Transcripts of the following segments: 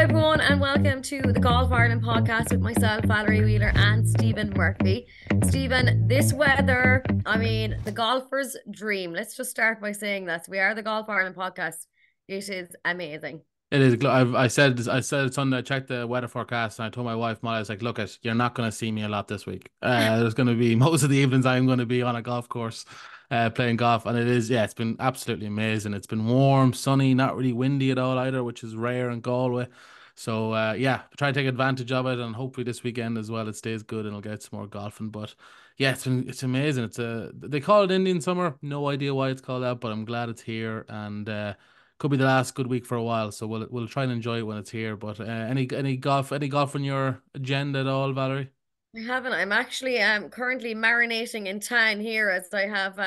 everyone, and welcome to the Golf Ireland podcast with myself, Valerie Wheeler, and Stephen Murphy. Stephen, this weather, I mean, the golfer's dream. Let's just start by saying that we are the Golf Ireland podcast. It is amazing. It is. I said it's on. I checked the weather forecast, and I told my wife, Molly, I was like, "Look, you're not going to see me a lot this week. There's going to be most of the evenings I'm going to be on a golf course, playing golf, and it is. Yeah, it's been absolutely amazing. It's been warm, sunny, not really windy at all either, which is rare in Galway. So yeah, try to take advantage of it, and hopefully this weekend as well it stays good, and I'll get some more golfing. But yeah, it's amazing. They call it Indian summer. No idea why it's called that, but I'm glad it's here, and could be the last good week for a while, so we'll try and enjoy it when it's here. But any golf on your agenda at all, Valerie? I haven't. I'm actually currently marinating in town here as I have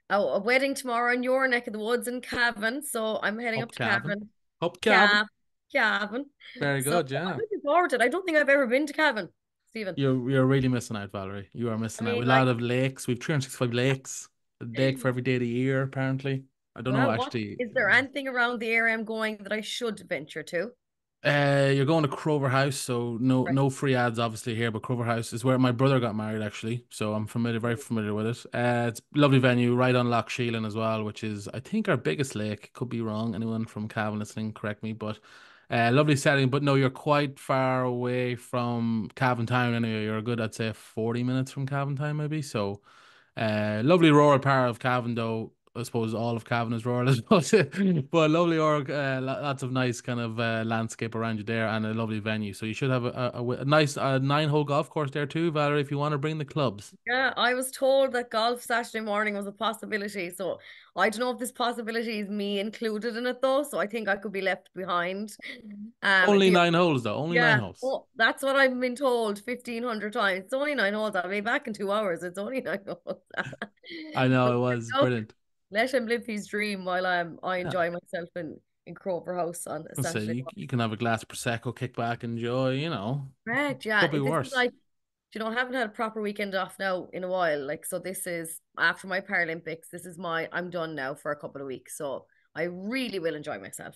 a wedding tomorrow in your neck of the woods in Cavan. So I'm heading up Up to Cavan, Cavan. up Cavan. Cav, Cavan. Very So good, I'm yeah. looking forward to it. I don't think I've ever been to Cavan, Stephen. You're really missing out, Valerie. You are I missing out. We mean, have a lot like, of lakes. We've 365 lakes, a day for every day of the year, apparently. I don't know well, what actually. is there anything around the area I'm going that I should venture to? You're going to Crover House, so no Right. no free ads obviously here, but Crover House is where my brother got married actually, so I'm very familiar with it. It's a lovely venue right on Loch Sheelan as well, which is I think our biggest lake. Could be wrong. Anyone from Cavan listening, correct me, but lovely setting. But no, you're quite far away from Cavan Town anyway. You're a good, I'd say, 40 minutes from Cavan Town maybe. So lovely rural part of Cavan, though. I suppose all of Cavan is rural, I suppose. But lovely, lots of nice kind of landscape around you there, and a lovely venue. So you should have a nice nine-hole golf course there too, Valerie, if you want to bring the clubs. Yeah, I was told that golf Saturday morning was a possibility. So I don't know if this possibility is me included in it though. So I think I could be left behind. Only The 9 holes, though. Only nine Yeah, holes. oh, that's what I've been told 1,500 times. It's only 9 holes. I'll be back in 2 hours. It's only 9 holes. I But know it was no, brilliant. let him live his dream while I Yeah. enjoy myself in Crover House on a So Saturday you can have a glass of prosecco, kick back, enjoy. Correct, yeah. Could be This is worse. like, I haven't had a proper weekend off now in a while. Like, so this is after my Paralympics. This is I'm done now for a couple of weeks. So I really will enjoy myself.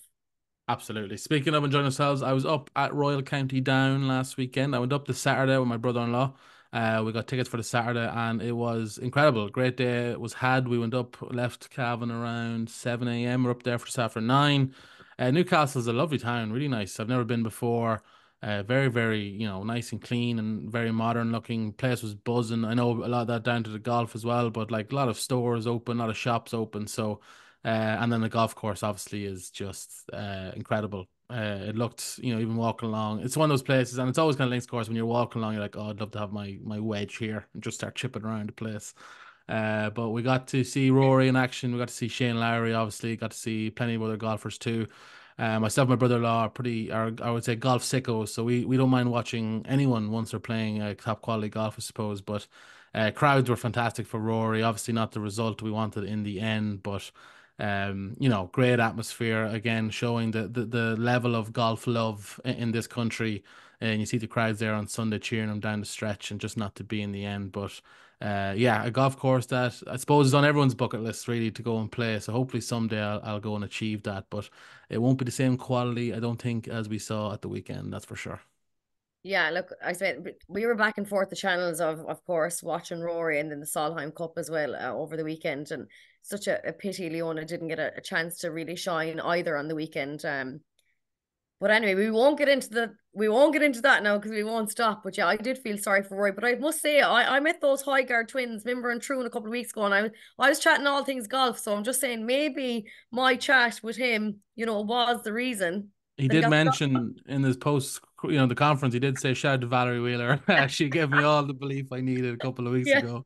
Absolutely. Speaking of enjoying ourselves, I was up at Royal County Down last weekend. I went up this Saturday with my brother-in-law. We got tickets for the Saturday, and it was incredible. Great day it was had. We went up, left Cavan around 7 a.m. We're up there for just after 9. Newcastle's a lovely town, really nice. I've never been before. Very, very, nice and clean and very modern looking. Place was buzzing. I know a lot of that down to the golf as well, but like a lot of stores open, a lot of shops open. So and then the golf course obviously is just incredible. It looked, even walking along, it's one of those places, and it's always kind of links course when you're walking along, you're like, oh, I'd love to have my wedge here and just start chipping around the place. But we got to see Rory in action. We got to see Shane Lowry, obviously. Got to see plenty of other golfers too. Myself and my brother-in-law are I would say golf sickos, so we don't mind watching anyone once they're playing top quality golf, I suppose. But crowds were fantastic for Rory. Obviously, not the result we wanted in the end, but great atmosphere again, showing the level of golf love in this country. And you see the crowds there on Sunday cheering them down the stretch, and just not to be in the end. But yeah, a golf course that I suppose is on everyone's bucket list really to go and play. So hopefully someday I'll go and achieve that. But it won't be the same quality, I don't think, as we saw at the weekend. That's for sure. Yeah, look, I said we were back and forth the channels of course, watching Rory and then the Solheim Cup as well over the weekend. And such a pity Leona didn't get a chance to really shine either on the weekend. But anyway, we won't get into that now because we won't stop. But yeah, I did feel sorry for Roy. But I must say, I met those Highgard twins, remember in Troon a couple of weeks ago, and I was chatting all things golf. So I'm just saying maybe my chat with him, was the reason He that he did got the job. mention in his post, the conference, he did say, shout out to Valerie Wheeler. She gave me all the belief I needed a couple of weeks Yeah. ago.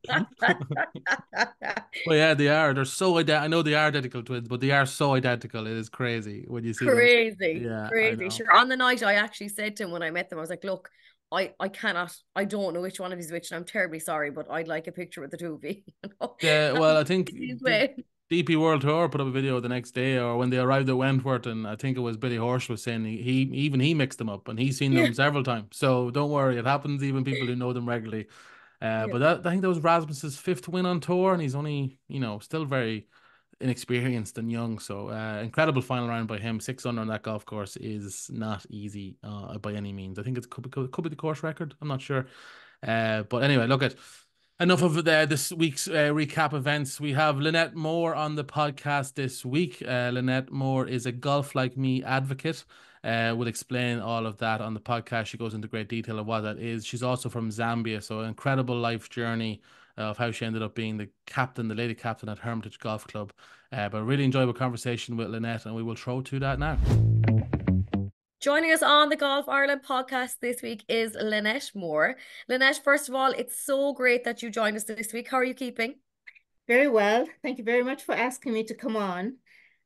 Well, yeah, they are. They're so I know they are identical twins, but they are so identical. It is crazy when you see them. Crazy, Yeah, I crazy. know. Sure. On the night, I actually said to him when I met them, I was like, look, I cannot, I don't know which one of you is which, and I'm terribly sorry, but I'd like a picture with the two of you. Yeah, Not well, I think his the way. DP World Tour put up a video the next day, or when they arrived at Wentworth, and I think it was Billy Horsch was saying he mixed them up, and he's seen Yeah. them several times. So don't worry, it happens even people who know them regularly. Yeah. But I think that was Rasmus's fifth win on tour, and he's only, still very. inexperienced and young. So incredible final round by him. 6 under on that golf course is not easy by any means. I think it could be the course record. I'm not sure. But anyway, look at enough of this week's recap events. We have Lynette Moore on the podcast this week. Lynette Moore is a Golf Like Me advocate. Will explain all of that on the podcast. She goes into great detail of what that is. She's also from Zambia, so an incredible life journey of how she ended up being the lady captain at Hermitage Golf Club. But a really enjoyable conversation with Lynette, and we will throw to that now. Joining us on the Golf Ireland podcast this week is Lynette Moore. Lynette, first of all, it's so great that you joined us this week. How are you keeping? Very well. Thank you very much for asking me to come on.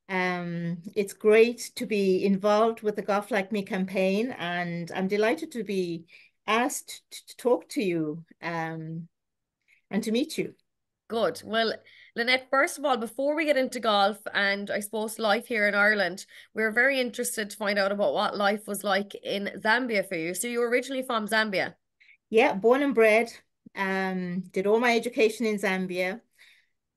It's great to be involved with the Golf Like Me campaign, and I'm delighted to be asked to talk to you and to meet you. Good. Well, Lynette, first of all, before we get into golf and I suppose life here in Ireland, we're very interested to find out about what life was like in Zambia for you. So you're originally from Zambia? Yeah, born and bred. Did all my education in Zambia.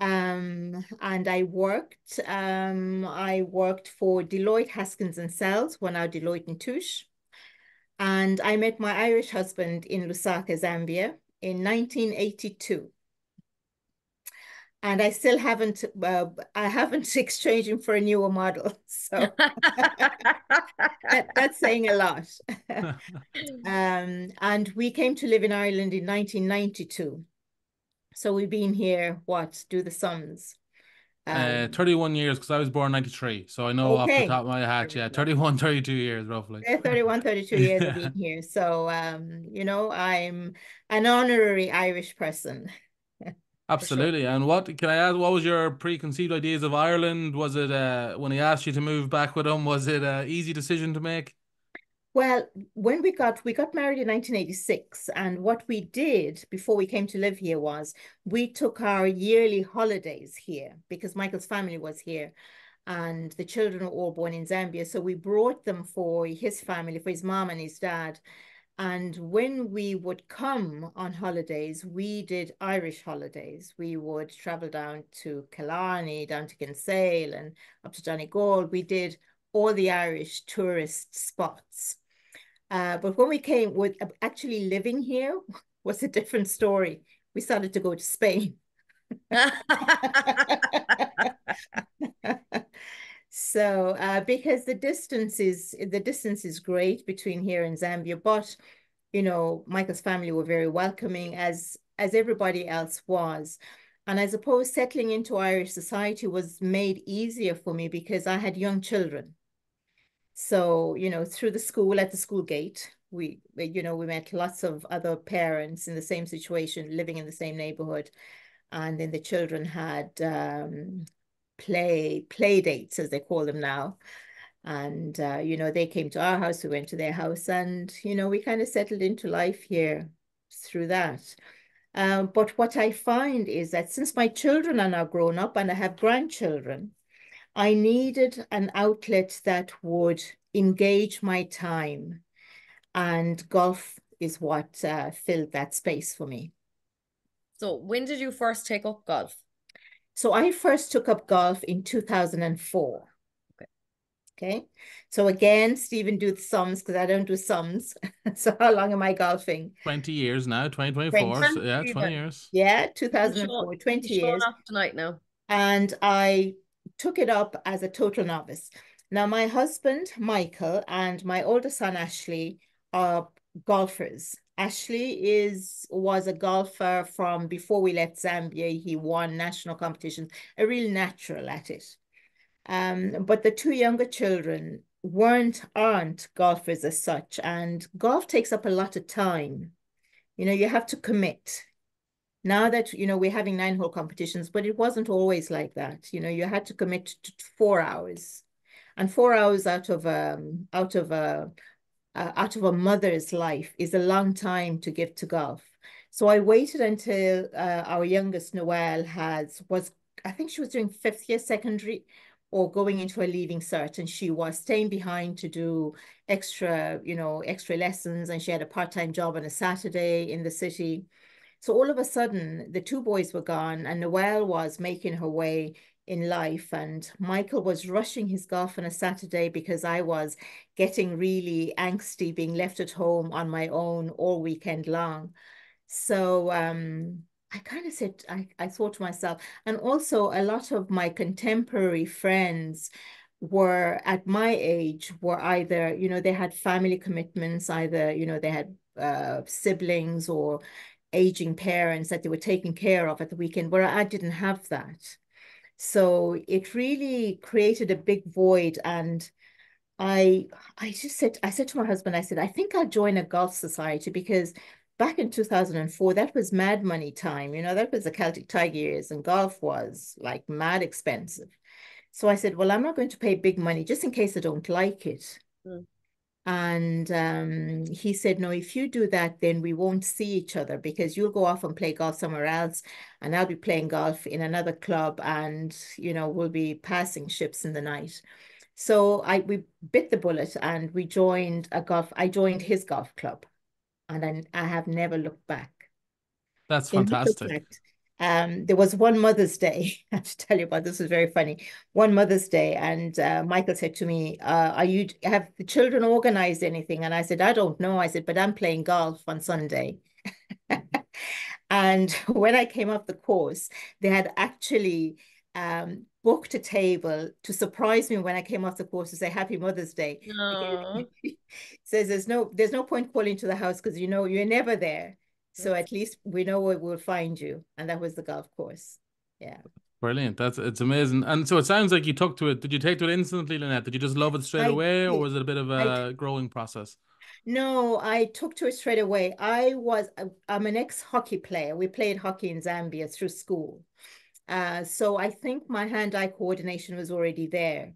And I worked for Deloitte Haskins and Sells, well now Deloitte and Touche. And I met my Irish husband in Lusaka, Zambia in 1982. And I still haven't exchanged him for a newer model. So that's saying a lot. And we came to live in Ireland in 1992. So we've been here, do the sums? 31 years, because I was born 93. So I know off the top of my head, 31, 32 years roughly. 31, 32 years of being here. So, I'm an honorary Irish person. Absolutely. Sure. And what can I ask? What was your preconceived ideas of Ireland? Was it when he asked you to move back with him? Was it an easy decision to make? Well, when we got married in 1986, and what we did before we came to live here was we took our yearly holidays here because Michael's family was here, and the children were all born in Zambia. So we brought them for his family, for his mom and his dad. And when we would come on holidays, we did Irish holidays. We would travel down to Killarney, down to Kinsale, and up to Donegal. We did all the Irish tourist spots. But when we came with actually living here was a different story. We started to go to Spain. So because the distance is great between here and Zambia, but Michael's family were very welcoming as everybody else was. And I suppose settling into Irish society was made easier for me because I had young children. So, through the school, at the school gate, we met lots of other parents in the same situation, living in the same neighborhood. And then the children had play dates, as they call them now. And, they came to our house, we went to their house, and, we kind of settled into life here through that. But what I find is that since my children are now grown up and I have grandchildren, I needed an outlet that would engage my time, and golf is what filled that space for me. So when did you first take up golf? So I first took up golf in 2004. Okay. So again, Stephen, do the sums because I don't do sums. So how long am I golfing? 20 years now, 2024. So yeah, 20 years. Yeah, 2004, 20 years. Off tonight now. And I took it up as a total novice. Now, my husband, Michael, and my older son, Ashley, are golfers. Ashley was a golfer from before we left Zambia. He won national competitions, a real natural at it. But the two younger children aren't golfers as such, and golf takes up a lot of time. You have to commit. Now that, we're having 9-hole competitions, but it wasn't always like that. You had to commit to 4 hours, and 4 hours out of a mother's life is a long time to give to golf. So I waited until our youngest Noelle I think she was doing 5th year secondary or going into a leaving cert, and she was staying behind to do extra lessons, and she had a part-time job on a Saturday in the city. So all of a sudden, the two boys were gone, and Noelle was making her way in life. And Michael was rushing his golf on a Saturday because I was getting really angsty being left at home on my own all weekend long. So I kind of said, I thought to myself, and also a lot of my contemporary friends were at my age, were either, they had family commitments, either, they had siblings or aging parents that they were taking care of at the weekend, where I didn't have that. So it really created a big void. And I I said to my husband, I said, I think I'll join a golf society, because back in 2004, that was mad money time. That was the Celtic Tiger years, and golf was like mad expensive. So I said, well, I'm not going to pay big money just in case I don't like it. Mm. And he said, no, if you do that, then we won't see each other, because you'll go off and play golf somewhere else, and I'll be playing golf in another club, and, we'll be passing ships in the night. So we bit the bullet, and I joined his golf club, and I have never looked back. That's In little fantastic. fact, there was one Mother's Day. I have to tell you about this. Was very funny. One Mother's Day, and Michael said to me, have the children organized anything?" And I said, "I don't know." I said, "But I'm playing golf on Sunday." And when I came off the course, they had actually booked a table to surprise me when I came off the course to say Happy Mother's Day. No. Says there's no point calling to the house, because you're never there. So at least we know where we'll find you. And that was the golf course. Yeah. Brilliant. It's amazing. And so it sounds like you took to it. Did you take to it instantly, Lynette? Did you just love it straight I away, or did. was it a bit of I a growing process? No, I took to it straight away. I'm an ex-hockey player. We played hockey in Zambia through school. So I think my hand-eye coordination was already there.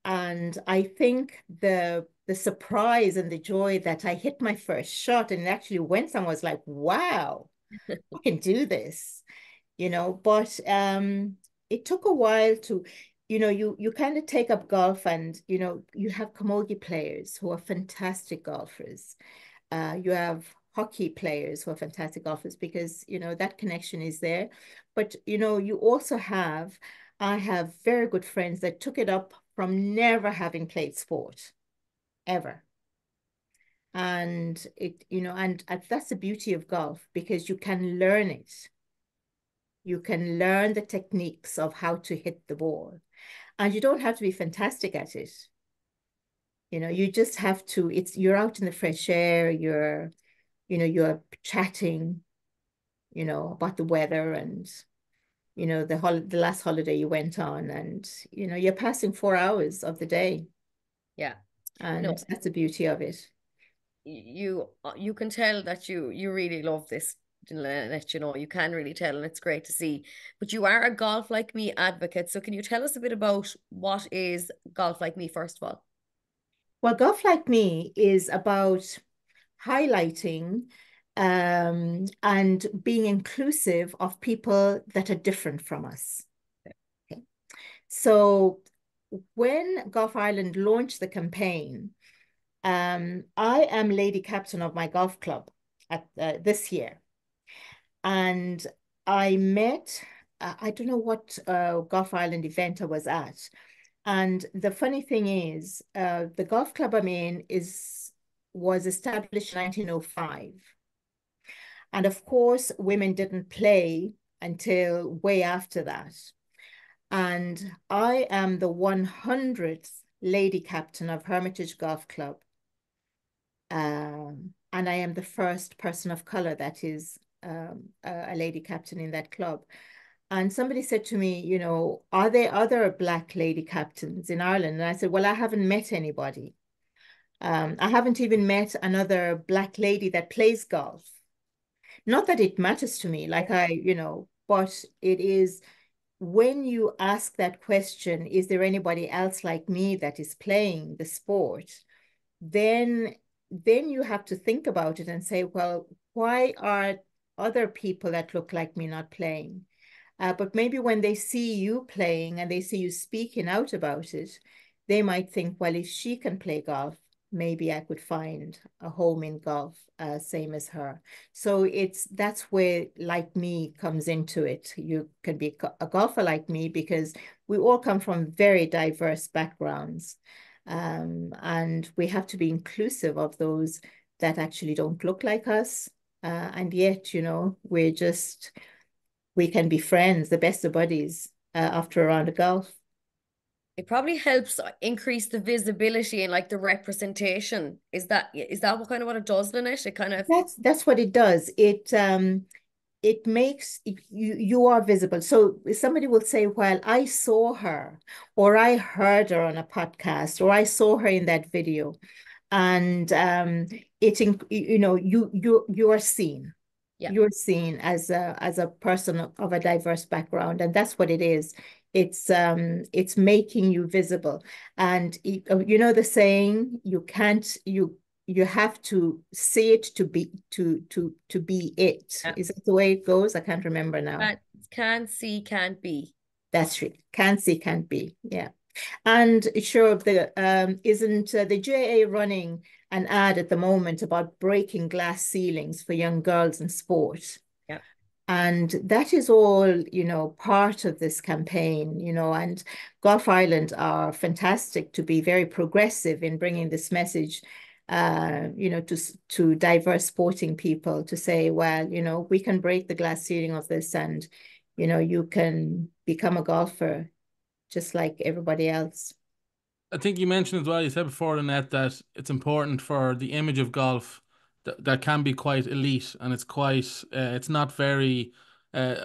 And I think the surprise and the joy that I hit my first shot and it actually went somewhere, was like, wow, I can do this. But it took a while to, you kind of take up golf, and you have camogie players who are fantastic golfers. You have hockey players who are fantastic golfers, because that connection is there. But you also have, I have very good friends that took it up from never having played sport ever. And and that's the beauty of golf, because you can learn it. You can learn the techniques of how to hit the ball, and you don't have to be fantastic at it. You just have to, you're out in the fresh air, you're chatting, about the weather, and, the last holiday you went on, and, you're passing 4 hours of the day, Yeah. and No, that's the beauty of it. you can tell that you really love this, Lynette, you can really tell, and it's great to see. But you are a Golf Like Me advocate, so can you tell us a bit about what is Golf Like Me, first of all? Well, Golf Like Me is about highlighting and being inclusive of people that are different from us. Okay. So when Golf Ireland launched the campaign, I am lady captain of my golf club at this year. And I met, I don't know what Golf Ireland event I was at. And the funny thing is, the golf club I'm in was established in 1905. And of course, women didn't play until way after that. And I am the 100th lady captain of Hermitage Golf Club. And I am the first person of color that is a lady captain in that club. And somebody said to me, are there other Black lady captains in Ireland? And I said, well, I haven't met anybody. I haven't even met another Black lady that plays golf. Not that it matters to me, like but it is, when you ask that question, is there anybody else like me that is playing the sport? Then you have to think about it and say, well, why are other people that look like me not playing? But maybe when they see you playing and they see you speaking out about it, they might think, well, if she can play golf, maybe I could find a home in golf, same as her. So that's where like me comes into it. You can be a golfer like me because we all come from very diverse backgrounds. And we have to be inclusive of those that actually don't look like us. And yet, we can be friends, the best of buddies, after a round of golf. It probably helps increase the visibility and like the representation. Is that what kind of what it does, Lynette? It kind of That's what it does. It makes you are visible. So somebody will say, well, I saw her, or I heard her on a podcast, or I saw her in that video. And you are seen. yeah. You're seen as a person of a diverse background, and that's what it is. It's making you visible. And you know the saying, you have to see it to be it. Yeah. Is that the way it goes? I can't remember now. Can't see, can't be. That's right. Can't see, can't be. Yeah. And sure, isn't the GAA running an ad at the moment about breaking glass ceilings for young girls in sport? Yeah. And that is all, part of this campaign, and Golf Ireland are fantastic to be very progressive in bringing this message, to diverse sporting people to say, well, we can break the glass ceiling of this and, you can become a golfer just like everybody else. I think you mentioned as well, you said before, Annette, that it's important for the image of golf that can be quite elite, and it's not very,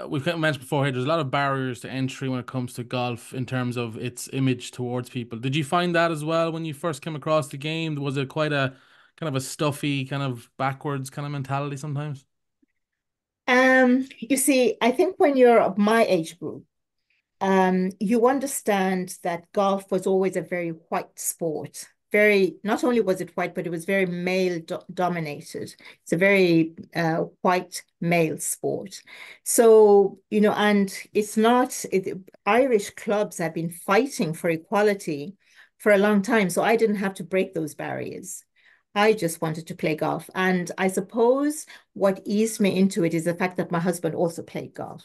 we've mentioned before here, there's a lot of barriers to entry when it comes to golf in terms of its image towards people. Did you find that as well when you first came across the game? Was it quite a kind of a stuffy, kind of backwards kind of mentality sometimes? You see, I think when you're of my age group, you understand that golf was always a very white sport. Not only was it white, but it was very male dominated. It's a very white male sport. So, and Irish clubs have been fighting for equality for a long time. So I didn't have to break those barriers. I just wanted to play golf. And I suppose what eased me into it is the fact that my husband also played golf.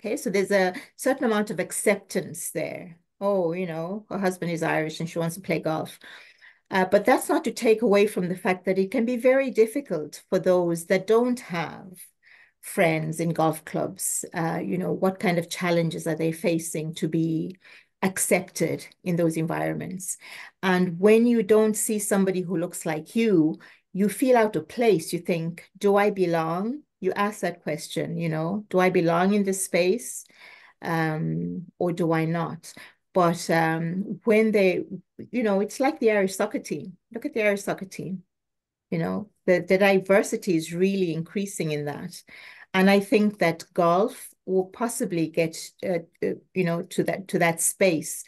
Okay, so there's a certain amount of acceptance there. Oh, her husband is Irish and she wants to play golf. But that's not to take away from the fact that it can be very difficult for those that don't have friends in golf clubs. What kind of challenges are they facing to be accepted in those environments? And when you don't see somebody who looks like you feel out of place. You think, do I belong? You ask that question, do I belong in this space? Or do I not? But when it's like the Irish soccer team. Look at the Irish soccer team. The diversity is really increasing in that. And I think that golf will possibly get, to that space.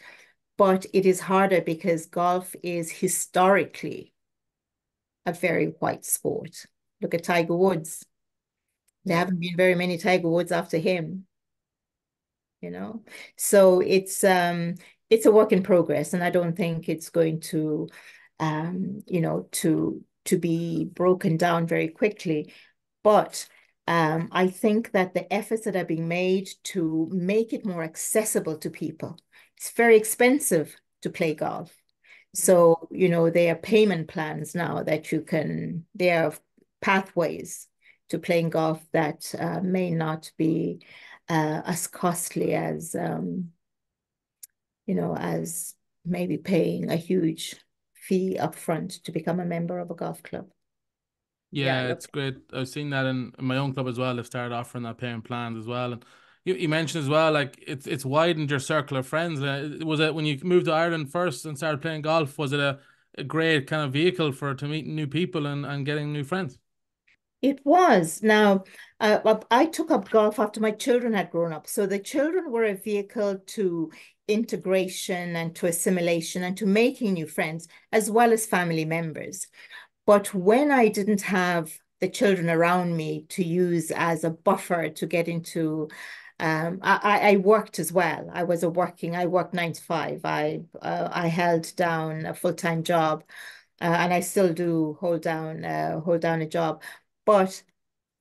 But it is harder because golf is historically a very white sport. Look at Tiger Woods. There haven't been very many Tiger Woods after him, So it's a work in progress, and I don't think it's going to to be broken down very quickly. But I think that the efforts that are being made to make it more accessible to people. It's very expensive to play golf. So, there are payment plans now that there are pathways to playing golf that may not be as costly as maybe paying a huge fee upfront to become a member of a golf club. Yeah, it's great. I've seen that in my own club as well. They've started offering that payment plans as well. And you mentioned as well, like it's widened your circle of friends. Was it when you moved to Ireland first and started playing golf? Was it a great kind of vehicle to meet new people and getting new friends? It was. Now, I took up golf after my children had grown up. So the children were a vehicle to integration and to assimilation and to making new friends, as well as family members. But when I didn't have the children around me to use as a buffer to get into, I worked as well. I worked 9 to 5. I held down a full-time job. and I still do hold down a job. But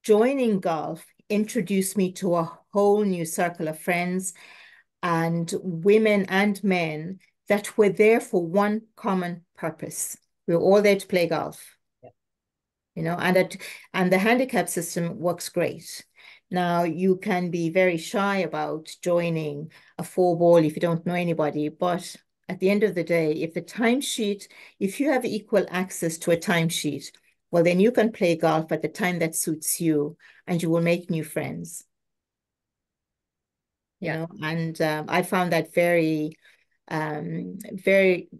joining golf introduced me to a whole new circle of friends and women and men that were there for one common purpose. We were all there to play golf, you know, and the handicap system works great. Now you can be very shy about joining a four ball if you don't know anybody, but at the end of the day, if you have equal access to a timesheet, well, then you can play golf at the time that suits you and you will make new friends. You know, and I found that very empowering,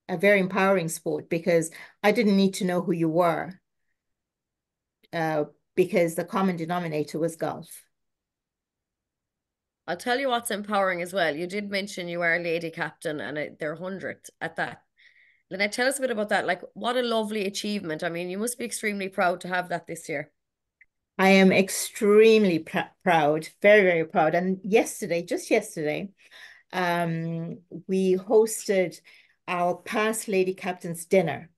a very empowering sport, because I didn't need to know who you were, because the common denominator was golf. I'll tell you what's empowering as well. You did mention you are a lady captain and they're 100th at that. Lynette, tell us a bit about that. Like, what a lovely achievement. I mean, you must be extremely proud to have that this year. I am extremely proud, very, very proud. And just yesterday, we hosted our past lady captains dinner.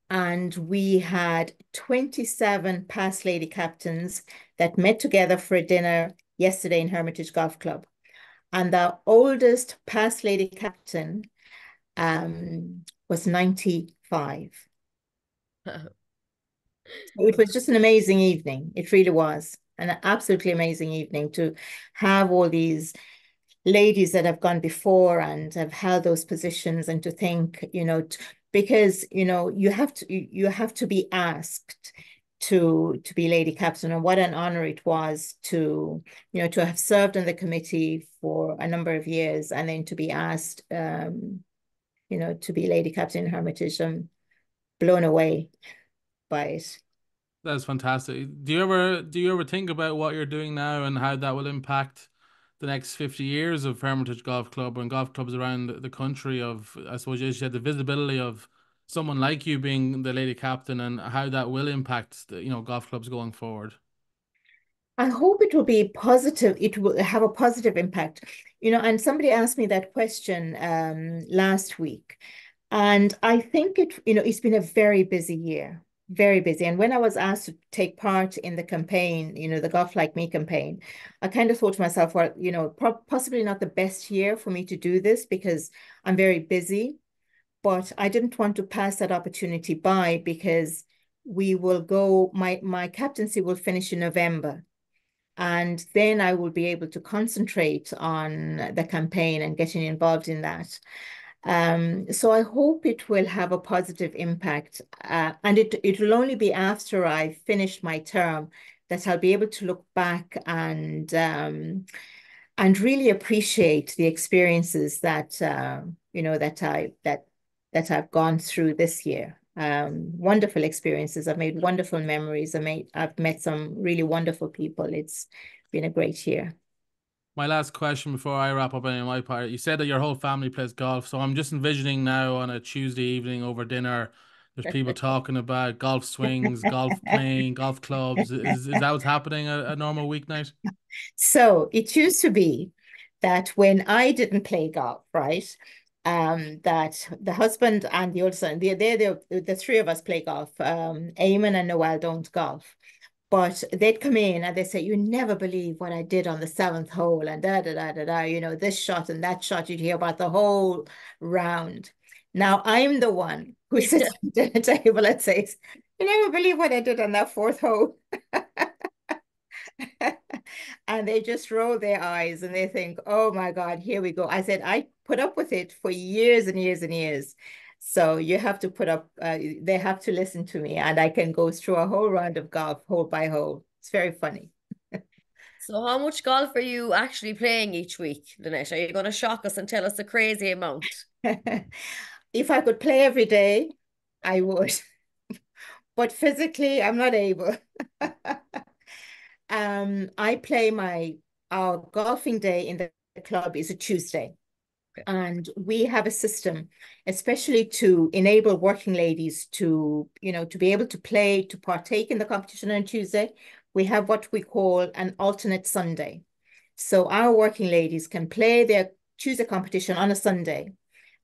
And we had 27 past lady captains that met together for a dinner yesterday in Hermitage Golf Club. And the oldest past lady captain was 95. It was just an amazing evening. It really was an absolutely amazing evening to have all these ladies that have gone before and have held those positions, and to think, you know, because, you know, you have to be asked to be lady captain, and what an honor it was to, you know, to have served on the committee for a number of years and then to be asked, you know, to be lady captain in Hermitage. I'm blown away by it. That's fantastic. Do you ever think about what you're doing now and how that will impact the next 50 years of Hermitage Golf Club and golf clubs around the country? Of, I suppose, you had the visibility of someone like you being the lady captain, and how that will impact the, golf clubs going forward. I hope it will be positive. It will have a positive impact. You know, and somebody asked me that question last week. And I think it's been a very busy year, very busy. And when I was asked to take part in the campaign, you know, the Golf Like Me campaign, I kind of thought to myself, well, you know, possibly not the best year for me to do this because I'm very busy. But I didn't want to pass that opportunity by, because my captaincy will finish in November. And then I will be able to concentrate on the campaign and getting involved in that. So I hope it will have a positive impact. And it will only be after I finish my term that I'll be able to look back and really appreciate the experiences that that I've gone through this year. Wonderful experiences. I've made wonderful memories. I've met some really wonderful people. It's been a great year. My last question before I wrap up on my part. You said that your whole family plays golf, so I'm just envisioning now on a Tuesday evening over dinner, there's people talking about golf swings, golf playing, golf clubs. Is that what's happening a normal weeknight? So it used to be that when I didn't play golf, right, that the husband and the older son, the three of us play golf. Eamon and Noel don't golf. But they'd come in and they'd say, "You never believe what I did on the seventh hole," and da da da da da, you know, this shot and that shot. You'd hear about the whole round. Now I'm the one who sits at the dinner table and says, "You never believe what I did on that fourth hole." And they just roll their eyes and they think, "Oh my God, here we go." I said, I put up with it for years and years and years. So you have to they have to listen to me, and I can go through a whole round of golf, hole by hole. It's very funny. So how much golf are you actually playing each week, Lynette? Are you going to shock us and tell us a crazy amount? If I could play every day, I would. But physically, I'm not able. I play our golfing day in the club is a Tuesday. And we have a system, especially to enable working ladies to, you know, to be able to partake in the competition on Tuesday. We have what we call an alternate Sunday. So our working ladies can play their Tuesday competition on a Sunday.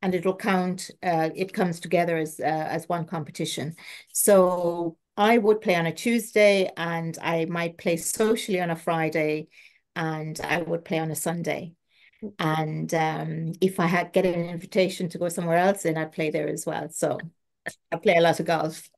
and it'll count. It comes together as one competition. So I would play on a Tuesday, and I might play socially on a Friday, and I would play on a Sunday. And if I had get an invitation to go somewhere else, then I'd play there as well. So I play a lot of golf.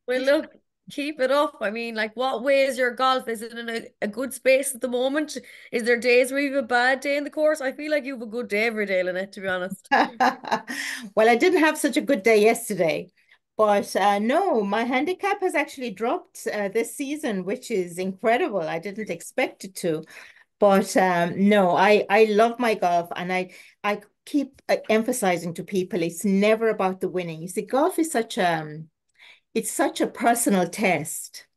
Well, look, keep it up. I mean, like, what way is your golf? Is it in a good space at the moment? Is there days where you have a bad day in the course? I feel like you have a good day every day, Lynette, to be honest. Well, I didn't have such a good day yesterday, but no, my handicap has actually dropped this season, which is incredible. I didn't expect it to. But no, I love my golf, and I keep emphasizing to people it's never about the winning. You see, golf is it's such a personal test.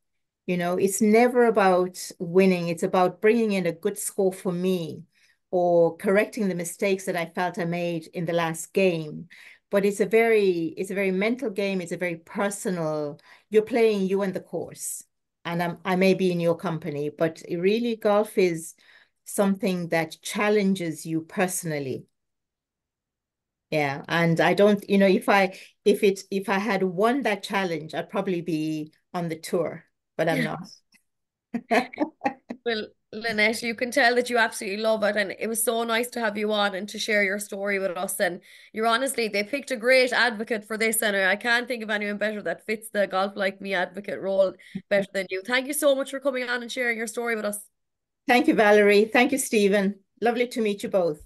You know, it's never about winning. It's about bringing in a good score for me, or correcting the mistakes that I felt I made in the last game. But it's a very mental game. It's a very personal. You're playing you and the course, and I may be in your company, but really golf is something that challenges you personally. Yeah, and I don't, if I had won that challenge, I'd probably be on the tour, but I'm not. Well, Lynette, you can tell that you absolutely love it, and it was so nice to have you on and to share your story with us. And you're honestly, they picked a great advocate for this, and I can't think of anyone better that fits the golf like me advocate role better than you. Thank you so much for coming on and sharing your story with us. Thank you, Valerie. Thank you, Stephen. Lovely to meet you both.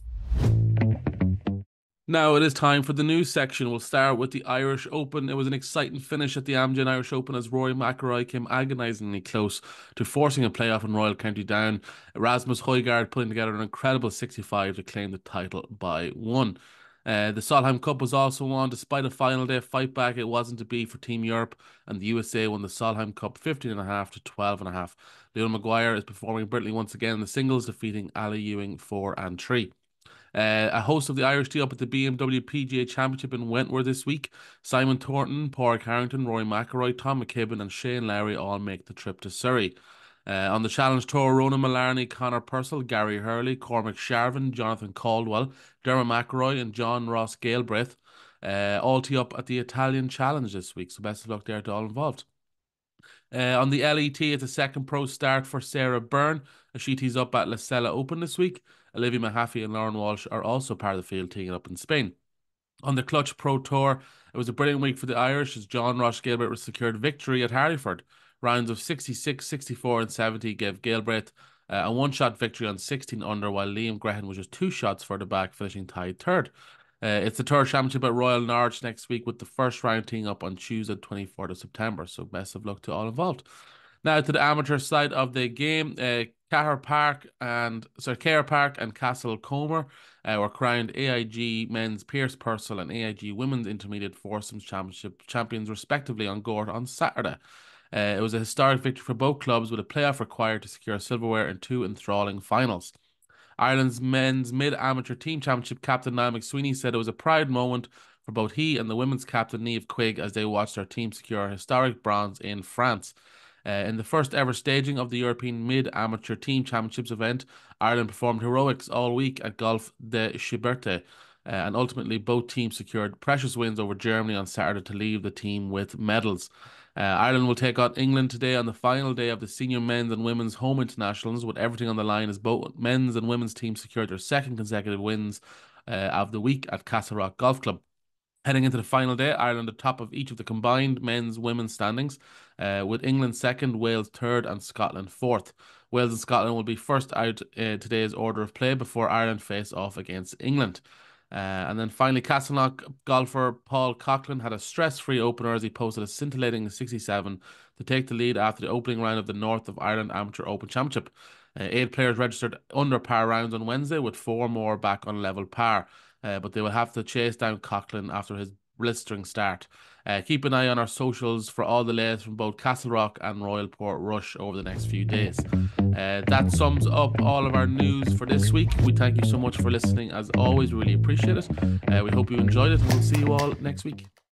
Now it is time for the news section. We'll start with the Irish Open. It was an exciting finish at the Amgen Irish Open as Rory McIlroy came agonisingly close to forcing a playoff in Royal County Down. Rasmus Højgaard putting together an incredible 65 to claim the title by 1. The Solheim Cup was also won. Despite a final day fight back, it wasn't to be for Team Europe, and the USA won the Solheim Cup 15.5 to 12.5. Leon Maguire is performing brilliantly once again in the singles, defeating Ali Ewing 4 and 3. A host of the Irish tee up at the BMW PGA Championship in Wentworth this week. Simon Thornton, Padraig Harrington, Rory McIlroy, Tom McKibben and Shane Lowry all make the trip to Surrey. On the Challenge Tour, Ronan Mullarney, Conor Purcell, Gary Hurley, Cormac Sharvin, Jonathan Caldwell, Dermot McIlroy and John Ross Galbraith all tee up at the Italian Challenge this week. So best of luck there to all involved. On the LET, it's a second pro start for Sarah Byrne as she tees up at La Sella Open this week. Olivia Mahaffey and Lauren Walsh are also part of the field teeing up in Spain. On the Clutch Pro Tour, it was a brilliant week for the Irish as John Ross Galbraith secured victory at Harryford. Rounds of 66, 64 and 70 gave Galbraith a one-shot victory on 16 under, while Liam Grehan was just 2 shots further back, finishing tied third. It's the Tour Championship at Royal Norwich next week, with the first round teeing up on Tuesday, 24th of September. So best of luck to all involved. Now to the amateur side of the game, Caher Park and Castle Comer were crowned AIG Men's Pierce Purcell and AIG Women's Intermediate Foursomes Championship champions respectively on Gort on Saturday. It was a historic victory for both clubs, with a playoff required to secure silverware in 2 enthralling finals. Ireland's men's mid-amateur team championship captain Niall McSweeney said it was a proud moment for both he and the women's captain Niamh Quigg as they watched their team secure a historic bronze in France. In the first ever staging of the European Mid-Amateur Team Championships event, Ireland performed heroics all week at Golf de Schiberte, and ultimately both teams secured precious wins over Germany on Saturday to leave the team with medals. Ireland will take on England today on the final day of the senior men's and women's home internationals, with everything on the line as both men's and women's teams secured their second consecutive wins of the week at Castle Rock Golf Club. Heading into the final day, Ireland at top of each of the combined men's-women's standings, with England second, Wales third and Scotland fourth. Wales and Scotland will be first out today's order of play before Ireland face off against England. And then finally, Castleknock golfer Paul Coughlin had a stress-free opener as he posted a scintillating 67 to take the lead after the opening round of the North of Ireland Amateur Open Championship. 8 players registered under par rounds on Wednesday, with 4 more back on level par. But they will have to chase down Coughlin after his blistering start. Keep an eye on our socials for all the latest from both Castle Rock and Royal Portrush over the next few days. That sums up all of our news for this week. We thank you so much for listening. As always, really appreciate it. We hope you enjoyed it, and we'll see you all next week.